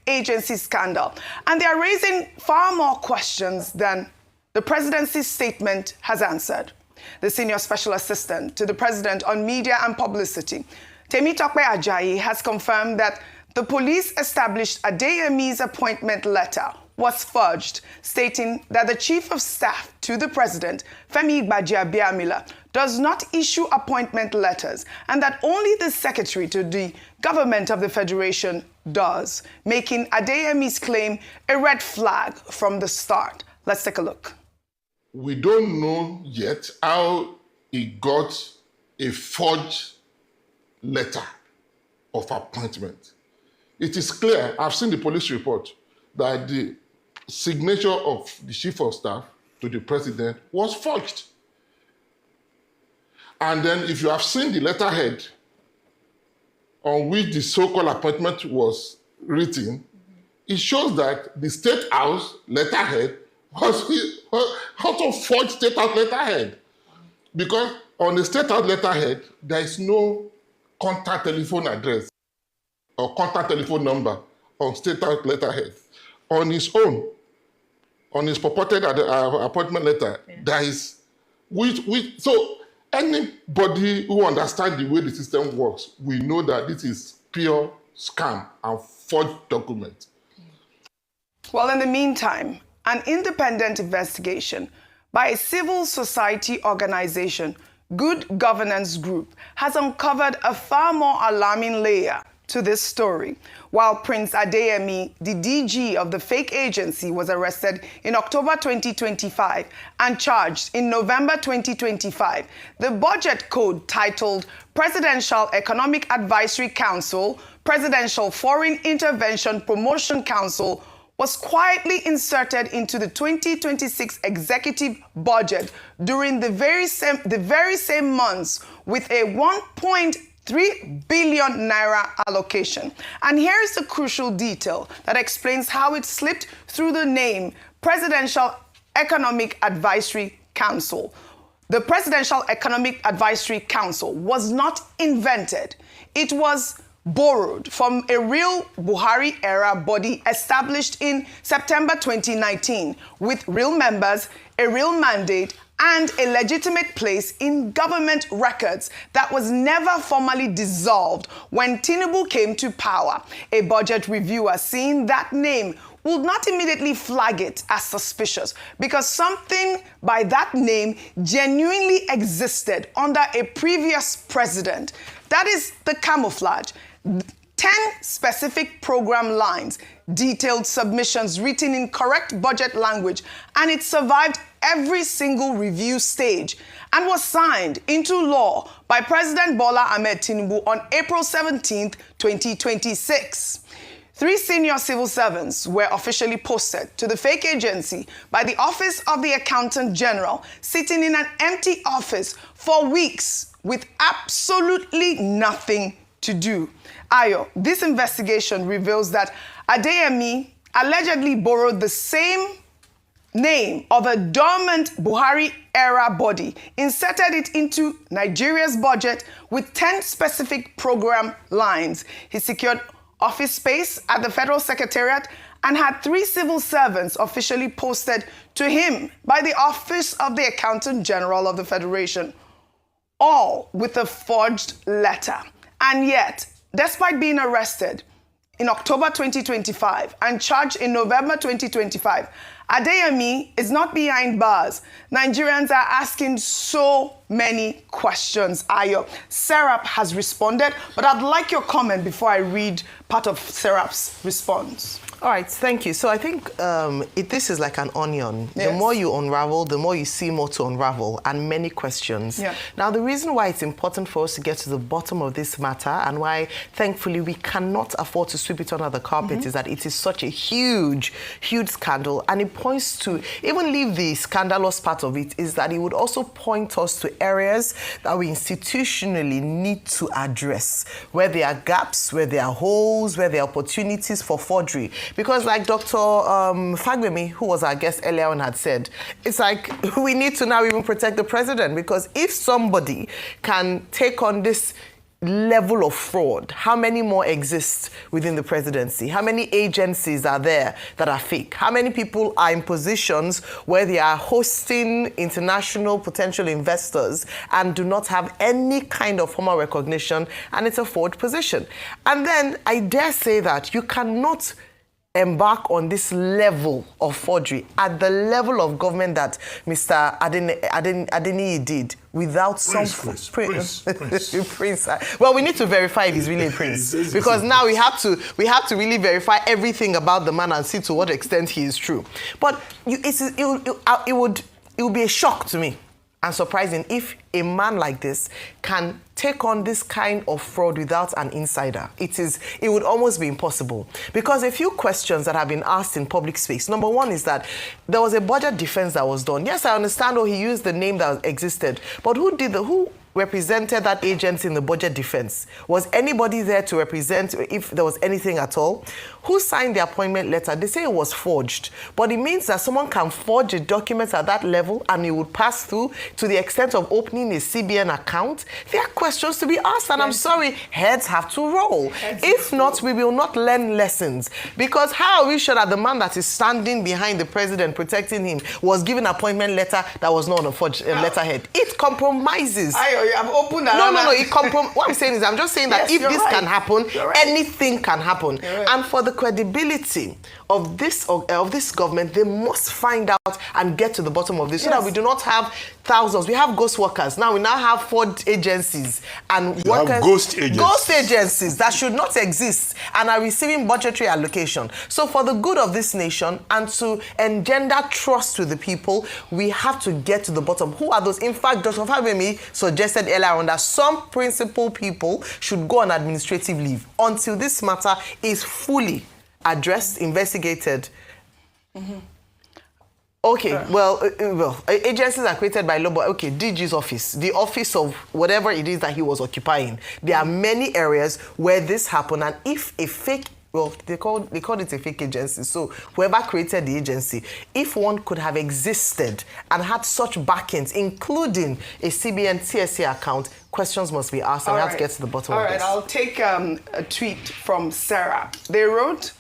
agency scandal. And they are raising far more questions than the presidency's statement has answered. The senior special assistant to the president on media and publicity, Temitope Ajayi, has confirmed that the police established Adeyemi's appointment letter was forged, stating that the chief of staff to the president, Femi Gbajabiamila, does not issue appointment letters and that only the secretary to the government of the federation does, making Adeyemi's claim a red flag from the start. Let's take a look. We don't know yet how he got a forged letter of appointment. It is clear, I've seen the police report, that the signature of the chief of staff to the president was forged. And then if you have seen the letterhead on which the so-called appointment was written, it shows that the State House letterhead was also forged State House letterhead. Because on the State House letterhead, there is no contact telephone address or contact telephone number on State House letterhead. On his own, on his purported appointment letter, there is, so anybody who understands the way the system works, we know that this is pure scam and forged document. Well, in the meantime, an independent investigation by a civil society organization, Good Governance Group, has uncovered a far more alarming layer to this story. While Prince Adeyemi, the DG of the fake agency, was arrested in October 2025 and charged in November 2025, the budget code titled Presidential Economic Advisory Council, Presidential Foreign Intervention Promotion Council was quietly inserted into the 2026 executive budget during the very same months with a 1.3 billion naira allocation. And here is the crucial detail that explains how it slipped through the name Presidential Economic Advisory Council. The Presidential Economic Advisory Council was not invented. It was borrowed from a real Buhari-era body established in September 2019 with real members, a real mandate, and a legitimate place in government records that was never formally dissolved when Tinubu came to power. A budget reviewer seeing that name would not immediately flag it as suspicious because something by that name genuinely existed under a previous president. That is the camouflage. 10 specific program lines, detailed submissions written in correct budget language, and it survived every single review stage and was signed into law by President Bola Ahmed Tinubu on April 17, 2026. 3 senior civil servants were officially posted to the fake agency by the Office of the Accountant General, sitting in an empty office for weeks with absolutely nothing to do. Ayo, this investigation reveals that Adeyemi allegedly borrowed the same name of a dormant Buhari-era body, inserted it into Nigeria's budget with 10 specific program lines. He secured office space at the Federal Secretariat and had 3 civil servants officially posted to him by the Office of the Accountant General of the Federation, all with a forged letter. And yet, despite being arrested in October 2025 and charged in November 2025, Adeyemi is not behind bars. Nigerians are asking so many questions. Ayo, Serap has responded, but I'd like your comment before I read part of Serap's response. All right, thank you. So I think this is like an onion. Yes. The more you unravel, the more you see more to unravel, and many questions. Yeah. Now, the reason why it's important for us to get to the bottom of this matter and why, thankfully, we cannot afford to sweep it under the carpet is that it is such a huge, huge scandal. And it points to, even leave the scandalous part of it, is that it would also point us to areas that we institutionally need to address, where there are gaps, where there are holes, where there are opportunities for forgery. Because like Dr. Fagbemi, who was our guest earlier on, had said, it's like we need to now even protect the president, because if somebody can take on this level of fraud, how many more exist within the presidency? How many agencies are there that are fake? How many people are in positions where they are hosting international potential investors and do not have any kind of formal recognition, and it's a forward position? And then I dare say that you cannot embark on this level of forgery at the level of government that Mr. Adeniyi did without Prince. Well, we need to verify if he's really a prince, because now we have to really verify everything about the man and see to what extent he is true. But it would be a shock to me and surprising if a man like this can take on this kind of fraud without an insider. It would almost be impossible, because a few questions that have been asked in public space. Number one is that there was a budget defense that was done. Yes, I understand, he used the name that existed, but who represented that agency in the budget defense? Was anybody there to represent if there was anything at all? Who signed the appointment letter? They say it was forged, but it means that someone can forge a document at that level and it would pass through to the extent of opening a CBN account. There are questions to be asked, and I'm sorry, heads have to roll. If not, we will not learn lessons, because how are we sure that the man that is standing behind the president protecting him was given an appointment letter that was not on a forged letterhead? It compromises. You have opened No. What I'm saying is, I'm just saying that if this can happen, anything can happen. And for the credibility of this government, they must find out and get to the bottom of this, so that we do not have thousands. We have ghost workers. Now we have 4 agencies and workers. Ghost agencies that should not exist and are receiving budgetary allocation. So for the good of this nation and to engender trust with the people, we have to get to the bottom. Who are those? In fact, Dr. Fabemi suggested earlier on that some principal people should go on administrative leave until this matter is fully addressed, investigated. Okay, well, agencies are created by law, but okay, DG's office, the office of whatever it is that he was occupying. There are many areas where this happened, and if a fake, they called it a fake agency, so whoever created the agency, if one could have existed and had such backings, including a CBN TSA account, questions must be asked, and we have to get to the bottom of this. All right, I'll take a tweet from Sarah. They wrote,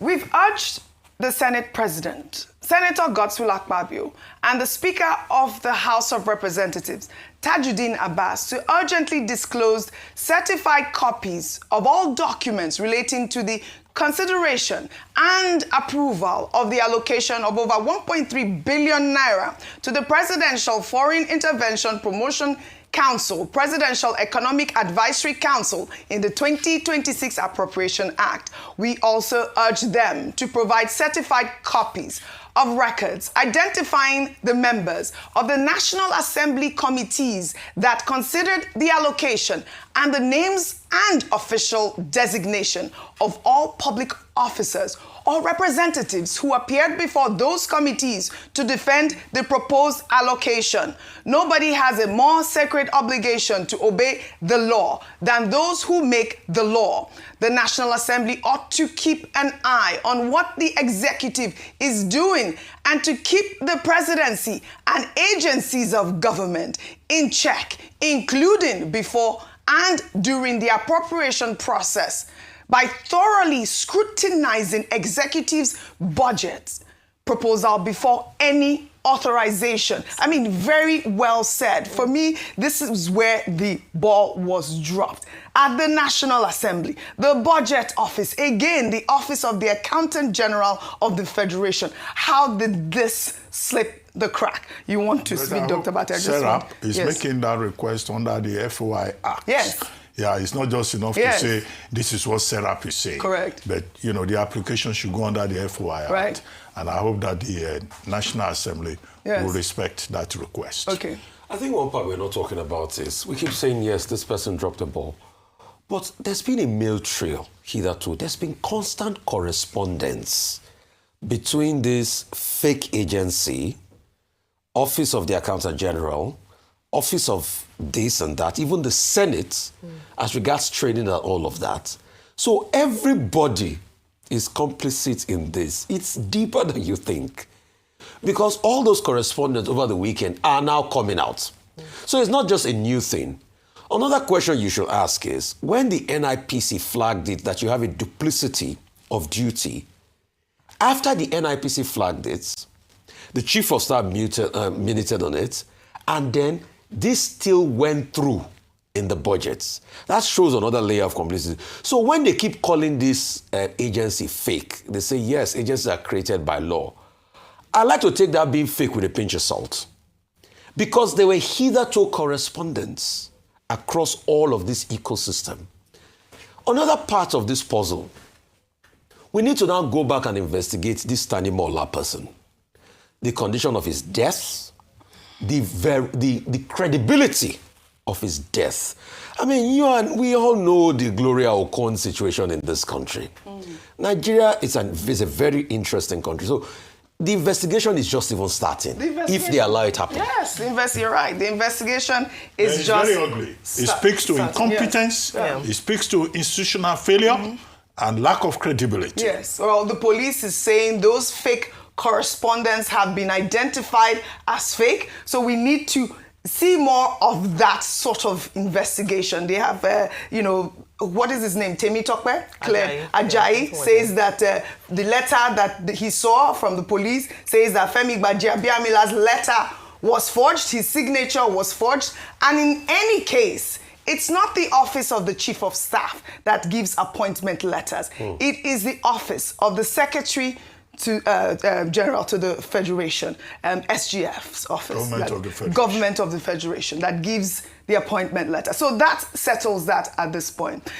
"We've urged the Senate President, Senator Godswill Akpabio, and the Speaker of the House of Representatives, Tajuddin Abbas, to urgently disclose certified copies of all documents relating to the consideration and approval of the allocation of over 1.3 billion naira to the Presidential Foreign Intervention Promotion Council, Presidential Economic Advisory Council in the 2026 Appropriation Act. We also urge them to provide certified copies of records identifying the members of the National Assembly committees that considered the allocation and the names and official designation of all public officers or representatives who appeared before those committees to defend the proposed allocation. Nobody has a more sacred obligation to obey the law than those who make the law. The National Assembly ought to keep an eye on what the executive is doing and to keep the presidency and agencies of government in check, including before and during the appropriation process, by thoroughly scrutinizing executives' budgets proposal before any authorization." I mean, very well said. For me, this is where the ball was dropped. At the National Assembly, the Budget Office, again, the Office of the Accountant General of the Federation. How did this slip the crack? You want to speak, Dr. Abati? Sarah is making that request under the FOI Act. Yes. Yeah, it's not just enough to say this is what Serap is saying. Correct. But, the application should go under the FOI Act. Right. And I hope that the National Assembly will respect that request. Okay. I think one part we're not talking about is, we keep saying, yes, this person dropped the ball. But there's been a mail trail hitherto. There's been constant correspondence between this fake agency, Office of the Accountant General, Office of this and that, even the Senate, as regards training and all of that. So everybody is complicit in this. It's deeper than you think. Because all those correspondence over the weekend are now coming out. So it's not just a new thing. Another question you should ask is, when the NIPC flagged it that you have a duplicity of duty, after the NIPC flagged it, the Chief of Staff minuted on it, and then this still went through in the budgets. That shows another layer of complicity. So when they keep calling this agency fake, they say, yes, agencies are created by law. I like to take that being fake with a pinch of salt, because they were hitherto correspondents across all of this ecosystem. Another part of this puzzle, we need to now go back and investigate this Tani Mola person, the condition of his death, the credibility of his death. I mean, we all know the Gloria Okon situation in this country. Nigeria is a very interesting country. So the investigation is just even starting, if they allow it to happen. Yes, you're right. The investigation is just very ugly. It speaks to incompetence, it speaks to institutional failure, and lack of credibility. Yes, well, the police is saying those fake correspondents have been identified as fake, so we need to see more of that sort of investigation. They have, what is his name? Temi Tokwe? Ajayi says that the letter that he saw from the police says that Femi Gbajabiamila's letter was forged, his signature was forged, and in any case, it's not the office of the Chief of Staff that gives appointment letters. It is the office of the Secretary General to the Federation, SGF's office. Government of the Federation that gives the appointment letter. So that settles that at this point.